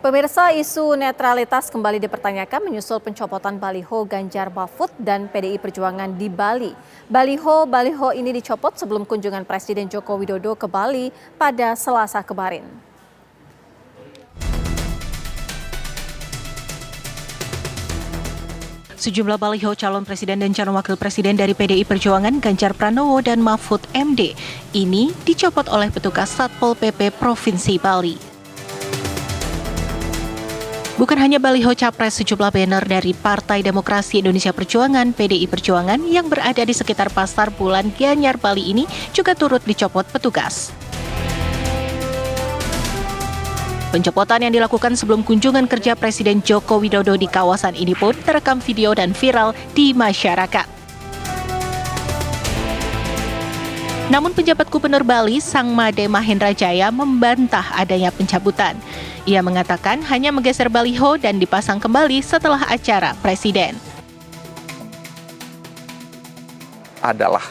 Pemirsa, isu netralitas kembali dipertanyakan menyusul pencopotan baliho Ganjar Mahfud dan PDI Perjuangan di Bali. Baliho ini dicopot sebelum kunjungan Presiden Joko Widodo ke Bali pada Selasa kemarin. Sejumlah baliho calon presiden dan calon wakil presiden dari PDI Perjuangan Ganjar Pranowo dan Mahfud MD ini dicopot oleh petugas Satpol PP Provinsi Bali. Bukan hanya baliho capres, sejumlah banner dari Partai Demokrasi Indonesia Perjuangan (PDI Perjuangan) yang berada di sekitar Pasar Bulan Gianyar Bali ini juga turut dicopot petugas. Pencopotan yang dilakukan sebelum kunjungan kerja Presiden Joko Widodo di kawasan ini pun terekam video dan viral di masyarakat. Namun penjabat Gubernur Bali, Sang Made Mahendra Jaya, membantah adanya pencabutan. Ia mengatakan hanya menggeser baliho dan dipasang kembali setelah acara Presiden. Adalah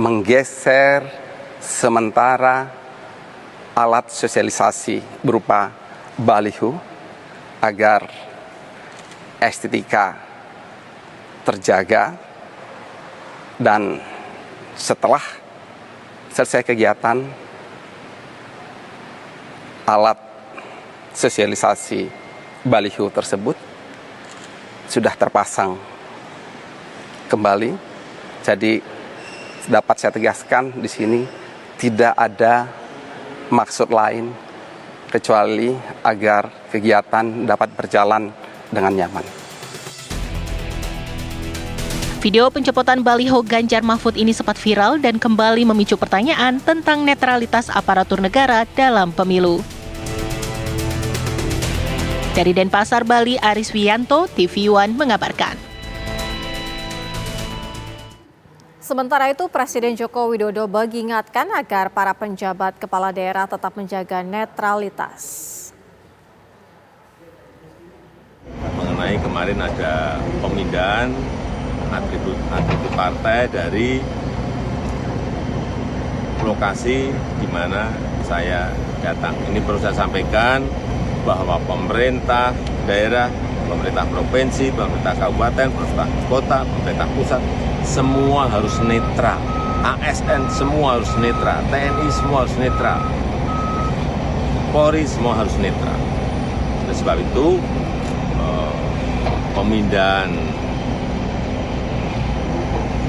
menggeser sementara alat sosialisasi berupa baliho agar estetika terjaga, dan setelah selesai kegiatan alat sosialisasi baliho tersebut sudah terpasang kembali. Jadi dapat saya tegaskan di sini tidak ada maksud lain kecuali agar kegiatan dapat berjalan dengan nyaman. Video pencopotan baliho Ganjar Mahfud ini sempat viral dan kembali memicu pertanyaan tentang netralitas aparatur negara dalam pemilu. Dari Denpasar, Bali, Aris Wiyanto, TV One mengabarkan. Sementara itu, Presiden Joko Widodo mengingatkan agar para penjabat kepala daerah tetap menjaga netralitas. Mengenai kemarin ada pemindahan atribut partai dari lokasi di mana saya datang. Ini perlu saya sampaikan bahwa pemerintah daerah, pemerintah provinsi, pemerintah kabupaten, pemerintah kota, pemerintah pusat, semua harus netral. ASN semua harus netral, TNI semua harus netral, Polri semua harus netral. Oleh sebab itu, pemindahan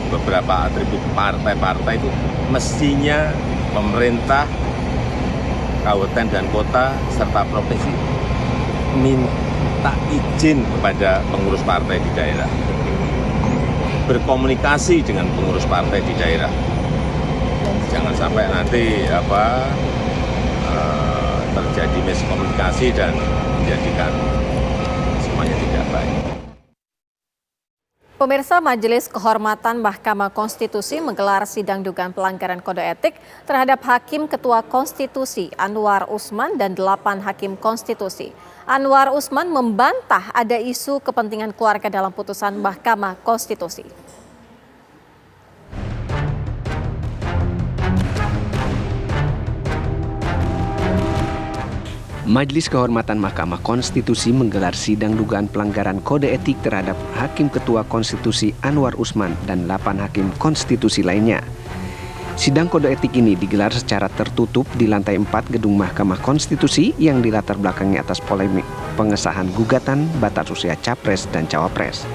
beberapa atribut partai-partai itu mestinya pemerintah, kabupaten dan kota serta provinsi minta izin kepada pengurus partai di daerah, berkomunikasi dengan pengurus partai di daerah. Jangan sampai nanti terjadi miskomunikasi dan menjadikan semuanya tidak baik. Pemirsa, Majelis Kehormatan Mahkamah Konstitusi menggelar sidang dugaan pelanggaran kode etik terhadap Hakim Ketua Konstitusi Anwar Usman dan 8 Hakim Konstitusi. Anwar Usman membantah ada isu kepentingan keluarga dalam putusan Mahkamah Konstitusi. Majelis Kehormatan Mahkamah Konstitusi menggelar sidang dugaan pelanggaran kode etik terhadap Hakim Ketua Konstitusi Anwar Usman dan 8 Hakim Konstitusi lainnya. Sidang kode etik ini digelar secara tertutup di lantai 4 gedung Mahkamah Konstitusi yang dilatar belakangi atas polemik pengesahan gugatan batas usia Capres dan Cawapres.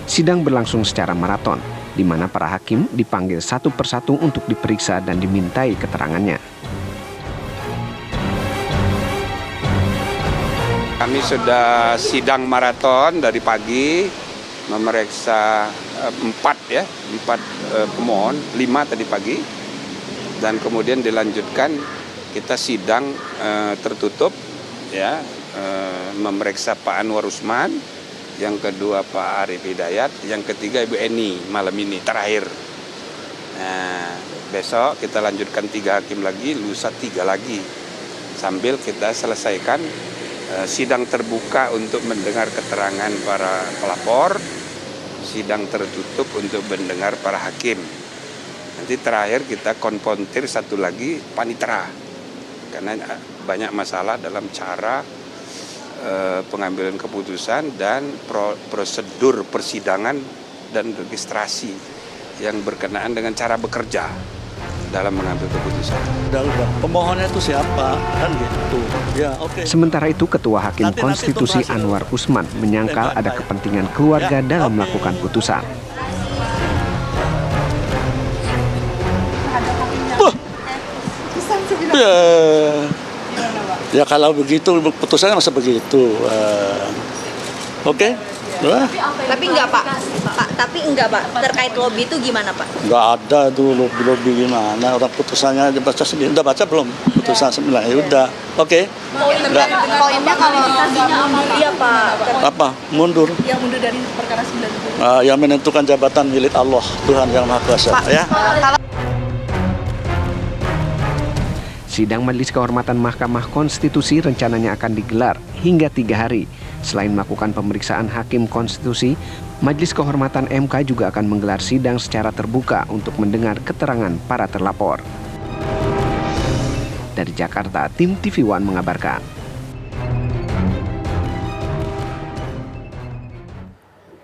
Sidang berlangsung secara maraton, di mana para hakim dipanggil satu persatu untuk diperiksa dan dimintai keterangannya. Kami sudah sidang maraton dari pagi, memeriksa 4 pemohon, 5 tadi pagi, dan kemudian dilanjutkan kita sidang tertutup, memeriksa Pak Anwar Usman, yang kedua Pak Arief Hidayat, yang ketiga Ibu Eni malam ini terakhir. Nah, besok kita lanjutkan 3 hakim lagi, lusa 3 lagi, sambil kita selesaikan sidang terbuka untuk mendengar keterangan para pelapor, sidang tertutup untuk mendengar para hakim. Nanti terakhir kita konfrontir satu lagi panitera. karena banyak masalah dalam cara pengambilan keputusan dan prosedur persidangan dan registrasi yang berkenaan dengan cara bekerja dalam mengambil keputusan. Udah. Pemohonnya itu siapa? Kan gitu. Ya, oke. Sementara itu, Ketua Hakim Nanti Konstitusi tunggu hasil. Anwar Usman menyangkal ada kepentingan keluarga dalam melakukan putusan. Ya kalau begitu putusannya masa begitu. Oke. Wah, Tapi enggak Pak, terkait lobby itu gimana Pak? nggak ada tuh lobby gimana, orang putusannya dibaca sendiri. Udah baca belum? Putusan 9, ya udah. Oke. Poinnya kalau iya Pak, Apa? Mundur. yang mundur dari perkara 9 Yang menentukan jabatan milik Allah, Tuhan Yang Maha Kuasa. Ya. Sidang Majelis Kehormatan Mahkamah Konstitusi rencananya akan digelar hingga 3 hari. Selain melakukan pemeriksaan Hakim Konstitusi, Majelis Kehormatan MK juga akan menggelar sidang secara terbuka untuk mendengar keterangan para terlapor. Dari Jakarta, tim TV One mengabarkan.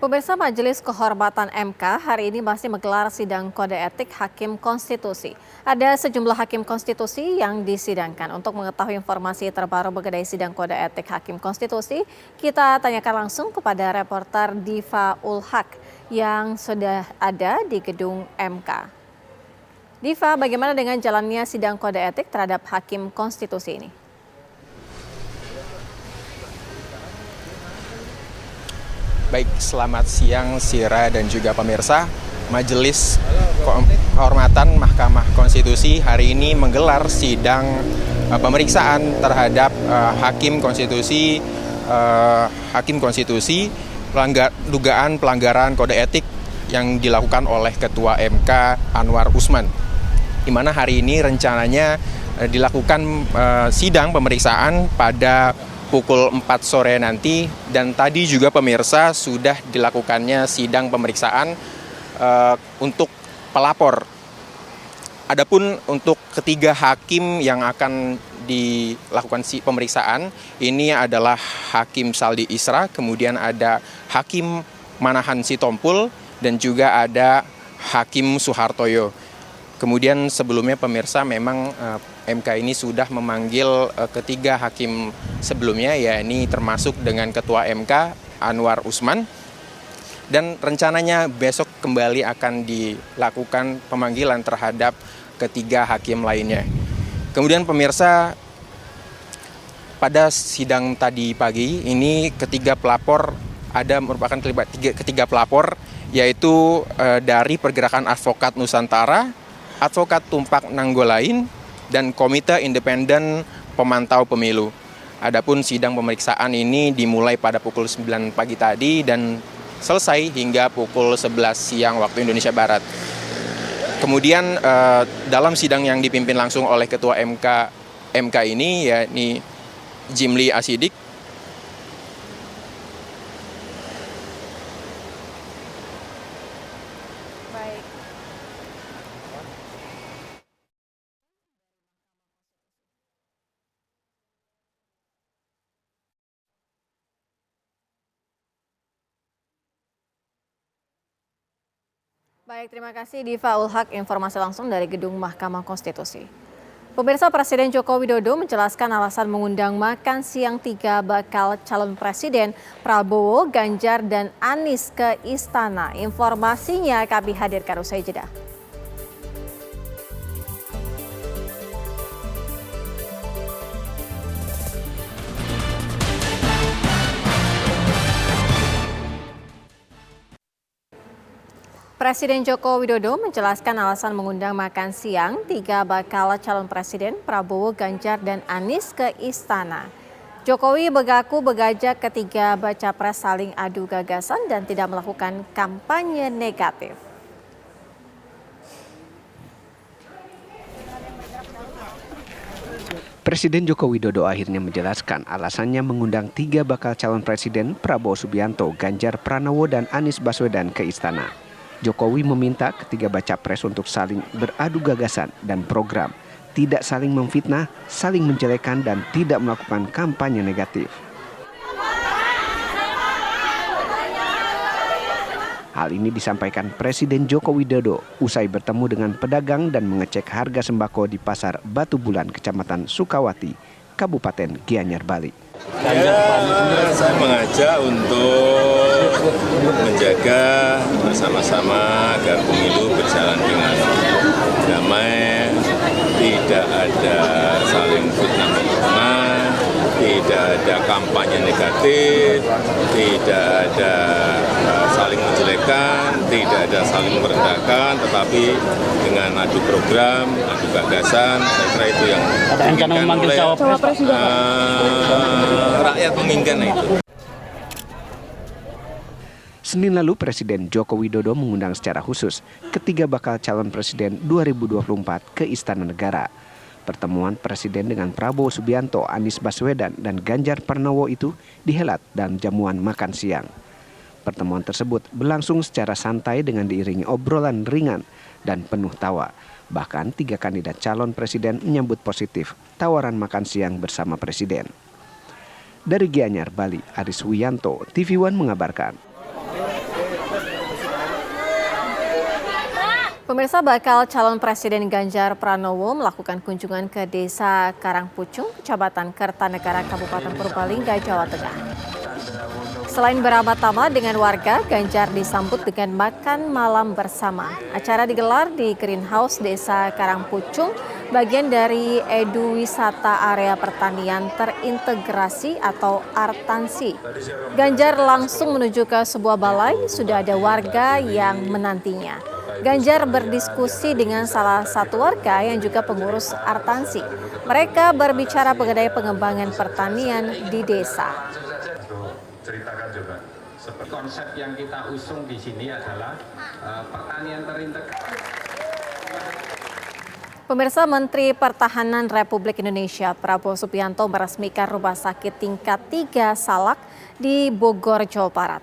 Pemirsa, Majelis Kehormatan MK hari ini masih menggelar sidang kode etik Hakim Konstitusi. Ada sejumlah Hakim Konstitusi yang disidangkan. Untuk mengetahui informasi terbaru mengenai sidang kode etik Hakim Konstitusi, kita tanyakan langsung kepada reporter Diva Ulhak yang sudah ada di gedung MK. Diva, bagaimana dengan jalannya sidang kode etik terhadap Hakim Konstitusi ini? Baik, selamat siang Sira dan juga pemirsa. Majelis Kehormatan Mahkamah Konstitusi hari ini menggelar sidang pemeriksaan terhadap Hakim Konstitusi dugaan pelanggaran kode etik yang dilakukan oleh Ketua MK Anwar Usman. Di mana hari ini rencananya dilakukan sidang pemeriksaan pada pukul 4 sore nanti, dan tadi juga pemirsa sudah dilakukannya sidang pemeriksaan untuk pelapor. Adapun untuk ketiga hakim yang akan dilakukan pemeriksaan ini adalah Hakim Saldi Isra, kemudian ada Hakim Manahan Sitompul, dan juga ada Hakim Suhartoyo. Kemudian sebelumnya pemirsa memang MK ini sudah memanggil ketiga hakim sebelumnya, yakni termasuk dengan Ketua MK Anwar Usman, dan rencananya besok kembali akan dilakukan pemanggilan terhadap ketiga hakim lainnya. Kemudian pemirsa, pada sidang tadi pagi ini ketiga pelapor merupakan ketiga pelapor, yaitu dari Pergerakan Advokat Nusantara, Advokat Tumpak Nanggolain, dan Komite Independen Pemantau Pemilu. Adapun sidang pemeriksaan ini dimulai pada pukul 9 pagi tadi dan selesai hingga pukul 11 siang waktu Indonesia Barat. Kemudian dalam sidang yang dipimpin langsung oleh Ketua MK ini, yakni Jimli Asidik, Baik, terima kasih Diva Ulhak, informasi langsung dari Gedung Mahkamah Konstitusi. Pemirsa, Presiden Joko Widodo menjelaskan alasan mengundang makan siang 3 bakal calon presiden Prabowo, Ganjar, dan Anies ke Istana. Informasinya kami hadirkan usai jeda. Presiden Joko Widodo menjelaskan alasan mengundang makan siang 3 bakal calon presiden Prabowo, Ganjar, dan Anies ke Istana. Jokowi mengaku mengajak ketiga baca pres saling adu gagasan dan tidak melakukan kampanye negatif. Presiden Joko Widodo akhirnya menjelaskan alasannya mengundang 3 bakal calon presiden Prabowo Subianto, Ganjar Pranowo, dan Anies Baswedan ke Istana. Jokowi meminta ketiga baca pres untuk saling beradu gagasan dan program tidak saling memfitnah, saling menjelekan, dan tidak melakukan kampanye negatif. Hal ini disampaikan Presiden Joko Widodo usai bertemu dengan pedagang dan mengecek harga sembako di Pasar Batu Bulan, Kecamatan Sukawati, Kabupaten Gianyar, Bali. Saya mengajak untuk menjaga bersama-sama agar pemilu berjalan dengan damai, tidak ada saling fitnah-fitnah, tidak ada kampanye negatif, tidak ada saling menjelekkan, tidak ada saling merendahkan, tetapi dengan adu program, adu gagasan, saya kira itu yang diinginkan oleh rakyat menginginkan itu. Senin lalu Presiden Joko Widodo mengundang secara khusus ketiga bakal calon presiden 2024 ke Istana Negara. Pertemuan Presiden dengan Prabowo Subianto, Anies Baswedan, dan Ganjar Pranowo itu dihelat dalam jamuan makan siang. Pertemuan tersebut berlangsung secara santai dengan diiringi obrolan ringan dan penuh tawa. Bahkan tiga kandidat calon presiden menyambut positif tawaran makan siang bersama Presiden. Dari Gianyar, Bali, Aris Wiyanto, TV One mengabarkan. Pemirsa, bakal calon Presiden Ganjar Pranowo melakukan kunjungan ke Desa Karangpucung, Kecamatan Kertanegara, Kabupaten Purbalingga, Jawa Tengah. Selain beramah-tamah dengan warga, Ganjar disambut dengan makan malam bersama. Acara digelar di Greenhouse Desa Karangpucung, bagian dari Edu Wisata Area Pertanian Terintegrasi atau Artansi. Ganjar langsung menuju ke sebuah balai, sudah ada warga yang menantinya. Ganjar berdiskusi dengan salah satu warga yang juga pengurus Artansi. Mereka berbicara mengenai pengembangan pertanian di desa. Ceritakan juga. Konsep yang kita usung di sini adalah pertanian terintegrasi. Pemirsa, Menteri Pertahanan Republik Indonesia Prabowo Subianto meresmikan rumah sakit tingkat 3 Salak di Bogor, Jawa Barat.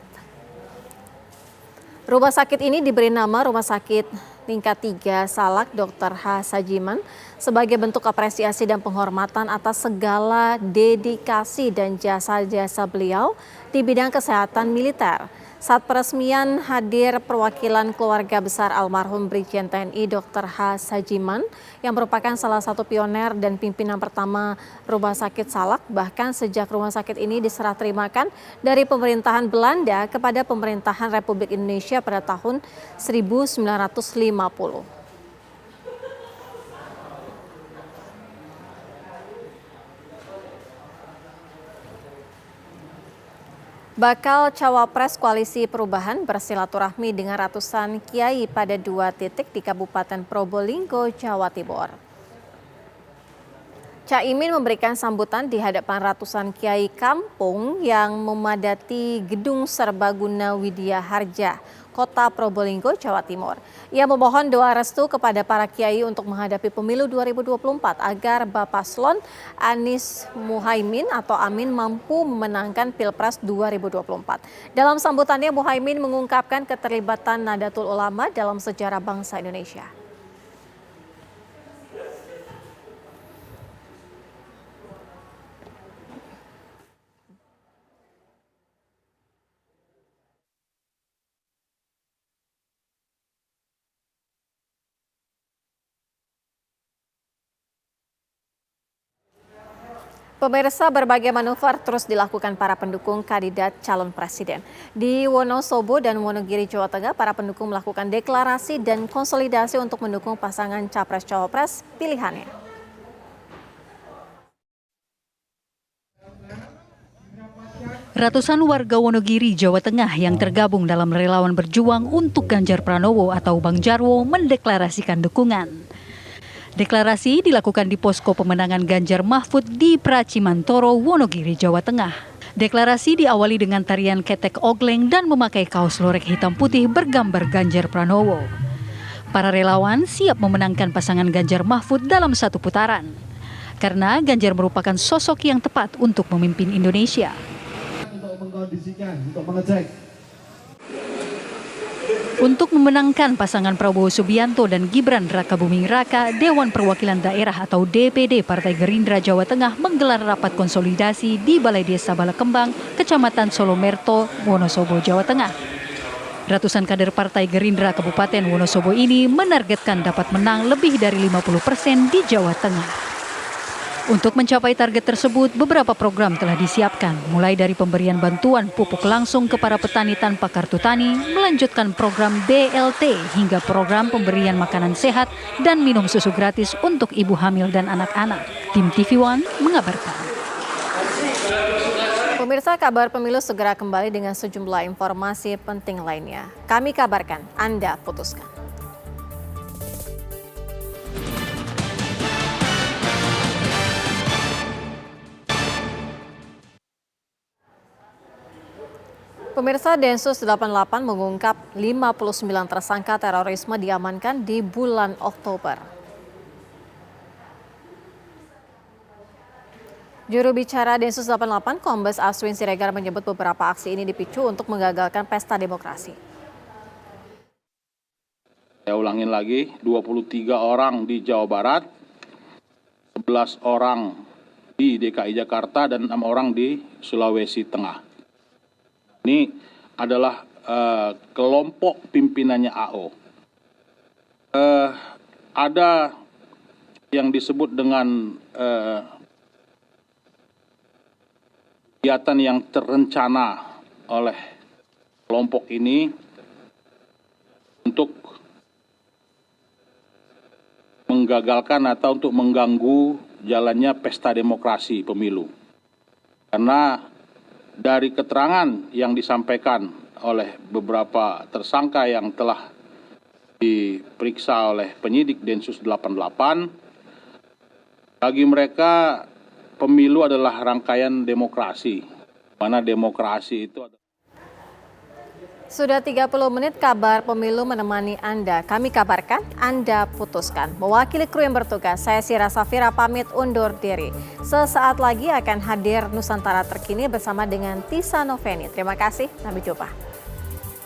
Rumah sakit ini diberi nama Rumah Sakit Tingkat 3 Salak Dr. H. Sajiman sebagai bentuk apresiasi dan penghormatan atas segala dedikasi dan jasa-jasa beliau di bidang kesehatan militer. Saat peresmian hadir perwakilan keluarga besar almarhum Brigjen TNI Dr. H. Sajiman yang merupakan salah satu pioner dan pimpinan pertama Rumah Sakit Salak. Bahkan sejak rumah sakit ini diserah terimakan dari pemerintahan Belanda kepada pemerintahan Republik Indonesia pada tahun 1950. Bakal Cawapres Koalisi Perubahan bersilaturahmi dengan ratusan kiai pada 2 titik di Kabupaten Probolinggo, Jawa Timur. Caimin memberikan sambutan di hadapan ratusan kiai kampung yang memadati Gedung Serbaguna Widya Harja, Kota Probolinggo, Jawa Timur. Ia memohon doa restu kepada para kiai untuk menghadapi pemilu 2024 agar Bapak Slon Anies Muhaimin atau Amin mampu memenangkan Pilpres 2024. Dalam sambutannya, Muhaimin mengungkapkan keterlibatan Nahdlatul Ulama dalam sejarah bangsa Indonesia. Pemirsa, berbagai manuver terus dilakukan para pendukung kandidat calon presiden. Di Wonosobo dan Wonogiri, Jawa Tengah, para pendukung melakukan deklarasi dan konsolidasi untuk mendukung pasangan capres-cawapres pilihannya. Ratusan warga Wonogiri, Jawa Tengah yang tergabung dalam relawan berjuang untuk Ganjar Pranowo atau Bang Jarwo mendeklarasikan dukungan. Deklarasi dilakukan di posko pemenangan Ganjar Mahfud di Pracimantoro, Wonogiri, Jawa Tengah. Deklarasi diawali dengan tarian ketek ogleng dan memakai kaos lorek hitam putih bergambar Ganjar Pranowo. Para relawan siap memenangkan pasangan Ganjar Mahfud dalam satu putaran. Karena Ganjar merupakan sosok yang tepat untuk memimpin Indonesia. Untuk mengkondisikan, untuk mengecek. Untuk memenangkan pasangan Prabowo Subianto dan Gibran Rakabuming Raka, Dewan Perwakilan Daerah atau DPD Partai Gerindra Jawa Tengah menggelar rapat konsolidasi di Balai Desa Balakembang, Kecamatan Solomerto, Wonosobo, Jawa Tengah. Ratusan kader Partai Gerindra Kabupaten Wonosobo ini menargetkan dapat menang lebih dari 50% di Jawa Tengah. Untuk mencapai target tersebut, beberapa program telah disiapkan, mulai dari pemberian bantuan pupuk langsung ke para petani tanpa kartu tani, melanjutkan program BLT hingga program pemberian makanan sehat dan minum susu gratis untuk ibu hamil dan anak-anak. Tim TV One mengabarkan. Pemirsa, kabar pemilu segera kembali dengan sejumlah informasi penting lainnya. Kami kabarkan, Anda putuskan. Pemirsa, Densus 88 mengungkap 59 tersangka terorisme diamankan di bulan Oktober. Juru bicara Densus 88, Kombes Aswin Siregar menyebut beberapa aksi ini dipicu untuk menggagalkan pesta demokrasi. Saya ulangin lagi, 23 orang di Jawa Barat, 11 orang di DKI Jakarta, dan 6 orang di Sulawesi Tengah. Ini adalah kelompok pimpinannya AO. Ada yang disebut dengan kegiatan yang terencana oleh kelompok ini untuk menggagalkan atau untuk mengganggu jalannya pesta demokrasi pemilu. Karena dari keterangan yang disampaikan oleh beberapa tersangka yang telah diperiksa oleh penyidik Densus 88, bagi mereka pemilu adalah rangkaian demokrasi, mana demokrasi itu adalah... Sudah 30 menit kabar pemilu menemani Anda. Kami kabarkan, Anda putuskan. Mewakili kru yang bertugas, saya Sira Safira pamit undur diri. Sesaat lagi akan hadir Nusantara Terkini bersama dengan Tisa Noveni. Terima kasih, sampai jumpa.